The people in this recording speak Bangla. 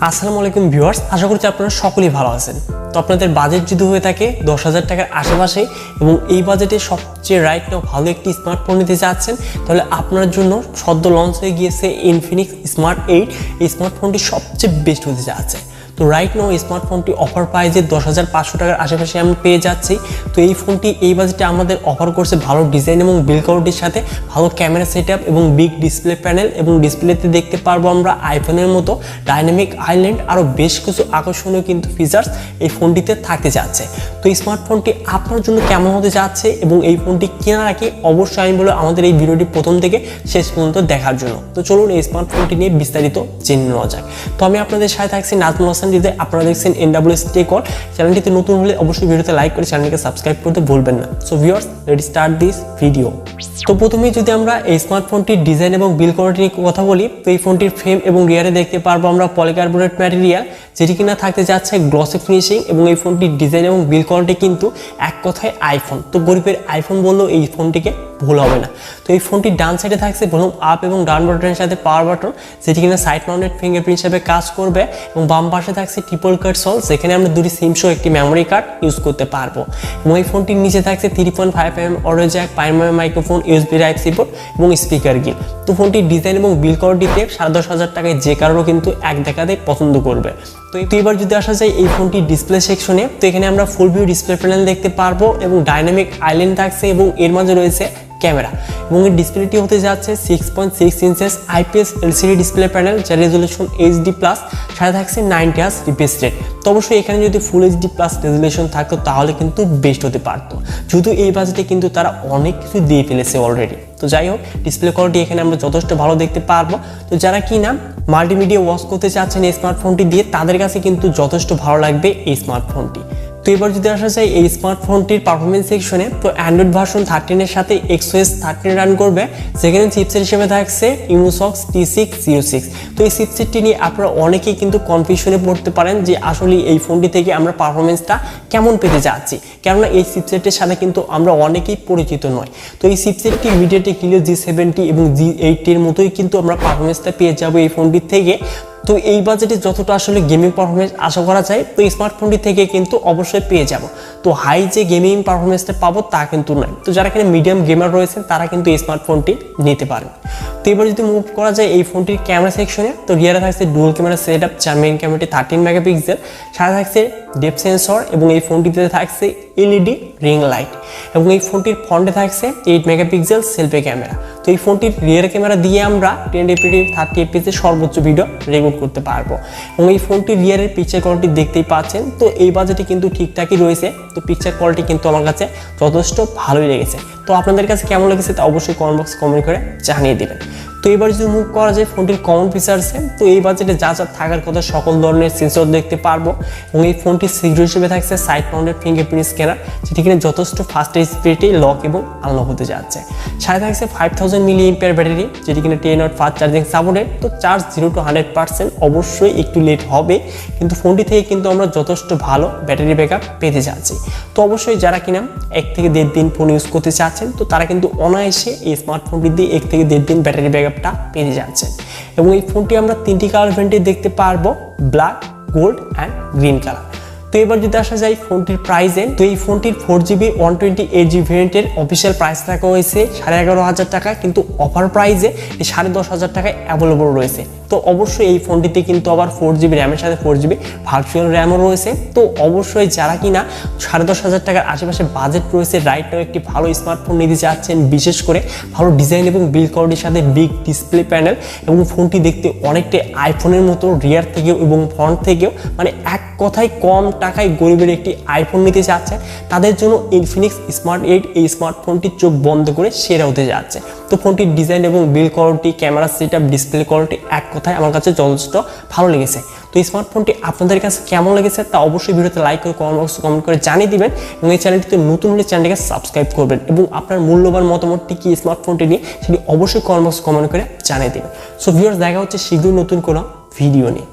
আসসালামু আলাইকুম ভিউয়ার্স, আশা করছি আপনারা সকলেই ভালো আছেন। তো আপনাদের বাজেট যদি হয়ে থাকে 10,000 টাকার আশেপাশে এবং এই বাজেটে সবচেয়ে রাইট নাও ভালো একটি স্মার্টফোন নিতে চাচ্ছেন, তাহলে আপনার জন্য সদ্য লঞ্চ হয়ে গিয়েছে ইনফিনিক্স স্মার্ট 8। এই স্মার্টফোনটি সবচেয়ে বেস্ট হতে যাচ্ছে। তো রাইট নাও এই স্মার্টফোনটি অফার প্রাইসে 10,500 টাকার আশেপাশে আমি পেয়ে যাচ্ছি। তো এই ফোনটি এই বাজেটে আমাদের অফার করছে ভালো ডিজাইন এবং বিল্ড কোয়ালিটির সাথে ভালো ক্যামেরা সেটআপ এবং বিগ ডিসপ্লে প্যানেল, এবং ডিসপ্লেতে দেখতে পারবো আমরা আইফোনের মতো ডাইনামিক আইল্যান্ড, আরও বেশ কিছু আকর্ষণীয় কিন্তু ফিচার্স এই ফোনটিতে থাকতে যাচ্ছে। তো এই স্মার্টফোনটি আপনার জন্য কেমন হতে যাচ্ছে এবং এই ফোনটি কেনার আগে অবশ্যই আমি বলবো আমাদের এই ভিডিওটি প্রথম থেকে শেষ পর্যন্ত দেখার জন্য। তো চলুন এই স্মার্টফোনটি নিয়ে বিস্তারিত জেনে নেওয়া যাক। তো আমি আপনাদের সাথে থাকছি নাজমুল হাসান। আপনারা দেখছেন NHH টেক অল। চ্যানেলটিতে নতুন হলে অবশ্যই ভিডিওতে লাইক করে চ্যানেলকে সাবস্ক্রাইব করতে ভুলবেন না। So viewers, let's start this video. তো প্রথমেই যদি আমরা এই স্মার্টফোনটির ডিজাইন এবং বিল্ড কোয়ালিটি নিয়ে কথা বলি, তো এই ফোনটির ফ্রেম এবং রিয়ারে দেখতে পারবো আমরা পলিকার্বনেট ম্যাটেরিয়াল, যেটি কিনা থাকতে যাচ্ছে গ্লসি ফিনিশিং, এবং এই ফোনটির ডিজাইন এবং বিল্ড কোয়ালিটি কিন্তু এক কথায় আইফোন। তো গরিবের আইফোন বললেও এই ফোনটিকে ভুল হবে না। তো এই ফোনটির ডান সাইডে থাকছে ভলিউম আপ এবং ডাউন বাটনের সাথে পাওয়ার বাটন, যেটি কিনা সাইড মাউন্টেড ফিঙ্গারপ্রিন্ট হিসেবে কাজ করবে, এবং বাম পাশে থাকছে ট্রিপল কাট সল, যেখানে আমরা দুটি সিম সহ একটি মেমোরি কার্ড ইউজ করতে পারবো। এবং এই ফোনটির নিচে থাকছে 3.5mm audio Jack, primer microphone, USB type-C port এবং স্পিকার গিল। তো ফোনটির ডিজাইন এবং বিল্ড কোয়ালিটিতে 10,500 টাকায় যে কারোর কিন্তু এক দেখাতেই পছন্দ করবে। তো এবার যদি আসা যায় এই ফোনটির ডিসপ্লে সেকশনে, তো এখানে আমরা ফুল ভিউ ডিসপ্লে প্যানেল দেখতে পারবো এবং ডাইনামিক আইল্যান্ড থাকছে, এবং এর মাঝে রয়েছে ক্যামেরা, এবং এর ডিসপ্লেটি হতে যাচ্ছে 6.6 inches IPS LCD display panel, যার রেজলিউশন HD+, সাথে থাকছে 90 Hz রিফ্রেশ রেট। তো অবশ্যই এখানে যদি ফুল HD+ রেজলিউশন থাকতো তাহলে কিন্তু বেস্ট হতে পারতো, যদিও এই বাজেটে কিন্তু তারা অনেক কিছু দিয়ে ফেলেছে অলরেডি। তো যাই হোক, ডিসপ্লে কোয়ালিটি এখানে আমরা যথেষ্ট ভালো দেখতে পারবো। তো যারা কিনা মাল্টিমিডিয়া ওয়াচ করতে চাচ্ছেন এই স্মার্টফোনটি দিয়ে, তাদের কাছে কিন্তু যথেষ্ট ভালো লাগবে এই স্মার্টফোনটি। তো এবার যদি আসা যায় এই স্মার্টফোনটির পারফরমেন্স সেকশনে, তো অ্যান্ড্রয়েড ভার্সন 13 সাথে XOS 13 রান করবে, যেখানে চিপসেট হিসেবে থাকছে ইউনোসক্স T606। তো এই চিপসেটটি নিয়ে আপনারা অনেকেই কিন্তু কনফিউশনে পড়তে পারেন যে আসলে এই ফোনটি থেকে আমরা পারফরমেন্সটা কেমন পেতে যাচ্ছি, কেননা এই চিপসেটের সাথে কিন্তু আমরা অনেকেই পরিচিত নয়। তো এই চিপসেটটি মিডিয়াটেক হিলিও G70 এবং G80 এর মতোই কিন্তু আমরা পারফরমেন্সটা পেয়ে যাবো এই ফোনটির থেকে। তো এই বাজেটে যতটা আসলে গেমিং পারফরমেন্স আশা করা যায়, তো এই স্মার্টফোনটি থেকে কিন্তু অবশ্যই পেয়ে যাব। তো হাই যে গেমিং পারফরমেন্সটা পাবো তা কিন্তু নয়। তো যারা এখানে মিডিয়াম গেমার রয়েছেন তারা কিন্তু এই স্মার্টফোনটি নিতে পারেন। তো এবার যদি মুভ করা যায় এই ফোনটির ক্যামেরা সেকশনে, তো রিয়ারে থাকছে ডুয়াল ক্যামেরা সেটআপ, যার মেইন ক্যামেরাটি 13 মেগাপিক্সেল, সাথে থাকছে ডেপথ সেন্সর, এবং এই ফোনটিতে থাকছে LED রিং লাইট, এবং এই ফোনটির ফ্রন্টে থাকছে 8 মেগাপিক্সেল সেলফি ক্যামেরা। তো এই ফোনটির রিয়ার ক্যামেরা দিয়ে আমরা 1080p 30fps এর সর্বোচ্চ ভিডিও রেকর্ড করতে পারবো, এবং এই ফোনটির রিয়ারের পিকচার কোয়ালিটি দেখতেই পাচ্ছেন। তো এই বাজেটে কিন্তু ঠিকঠাকই রয়েছে। তো পিকচার কোয়ালিটি কিন্তু আমার কাছে যথেষ্ট ভালোই লেগেছে। তো আপনাদের কাছে কেমন লেগেছে তা অবশ্যই কমেন্ট বক্সে কমেন্ট করে জানিয়ে দেবেন। তো এবার যদি মুভ করা যায় ফোনটির কমন ফিচার্সে, তো এই বাজেটে যা যা থাকার কথা সকল ধরনের সেন্সর দেখতে পারবো, এবং এই ফোনটির সিকিউরিটি হিসেবে থাকছে সাইড মাউন্টেড ফিঙ্গারপ্রিন্ট স্ক্যানার, যেটি কিনা যথেষ্ট ফাস্ট স্পিডে লক এবং আনলক হতে যাচ্ছে। সাথে থাকছে 5000 mAh ব্যাটারি, যেটি কিনা 10 ওয়াট ফাস্ট চার্জিং সাপোর্টেড। তো চার্জ 0 to 100% অবশ্যই একটু লেট হবে, কিন্তু ফোনটি থেকে কিন্তু আমরা যথেষ্ট ভালো ব্যাটারি ব্যাকআপ পেতে যাচ্ছি। তো অবশ্যই যারা কিনা 1 থেকে 1.5 দিন ফোন ইউজ করতে চাচ্ছেন, তো তারা কিন্তু অনায়াসে এই স্মার্টফোনটি দিয়ে 1 থেকে 1.5 দিন ব্যাটারি ব্যাকআপটা পেয়ে যাচ্ছেন। এবং এই ফোনটি আমরা 3টি কালার ভ্যারিয়েন্টে দেখতে পারবো, black, gold and green colour. তো এবার যদি আসা যায় ফোনটির প্রাইসে, তো এই ফোনটির 4GB 128GB ভ্যারিয়েন্টের অফিসিয়াল প্রাইস রাখা হয়েছে 11,500 টাকা, কিন্তু অফার প্রাইসে এই 10,500 টাকায় অ্যাভেলেবল রয়েছে। তো অবশ্যই এই ফোনটিতে কিন্তু আবার 4GB র্যামের সাথে 4GB ভার্চুয়াল র্যামও রয়েছে। তো অবশ্যই যারা কিনা 10,500 টাকার আশেপাশে বাজেট রয়েছে, রাইট নাও একটি ভালো স্মার্টফোন নিতে চাচ্ছেন, বিশেষ করে ভালো ডিজাইন এবং বিল্ড কোয়ালিটির সাথে বিগ ডিসপ্লে প্যানেল, এবং ফোনটি দেখতে অনেকটাই আইফোনের মতো রিয়ার থেকেও এবং ফ্রন্ট থেকেও, মানে এক কথায় কম টাকায় গরিবের একটি আইফোন নিতে চাচ্ছেন, তাদের জন্য ইনফিনিক্স স্মার্ট 8 এই স্মার্টফোনটি চোখ বন্ধ করে সেরা হতে যাচ্ছে। তো ফোনটির ডিজাইন এবং build quality, camera setup, display quality এক কথায় আমার কাছে যথেষ্ট ভালো লেগেছে। তো এই স্মার্টফোনটি আপনাদের কাছে কেমন লেগেছে তা অবশ্যই ভিডিওতে লাইক করে কমেন্ট বক্সে কমেন্ট করে জানিয়ে দিবেন, এবং এই চ্যানেলটিতে নতুন হলে চ্যানেলটিকে সাবস্ক্রাইব করবেন, এবং আপনার মূল্যবান মতামতটি কি স্মার্টফোনটি নিয়ে সেটি অবশ্যই কমেন্ট বক্সে কমেন্ট করে জানিয়ে দিবেন। সো ভিউয়ার্স, দেখা হচ্ছে শীঘ্রই নতুন কোনো ভিডিও নিয়ে।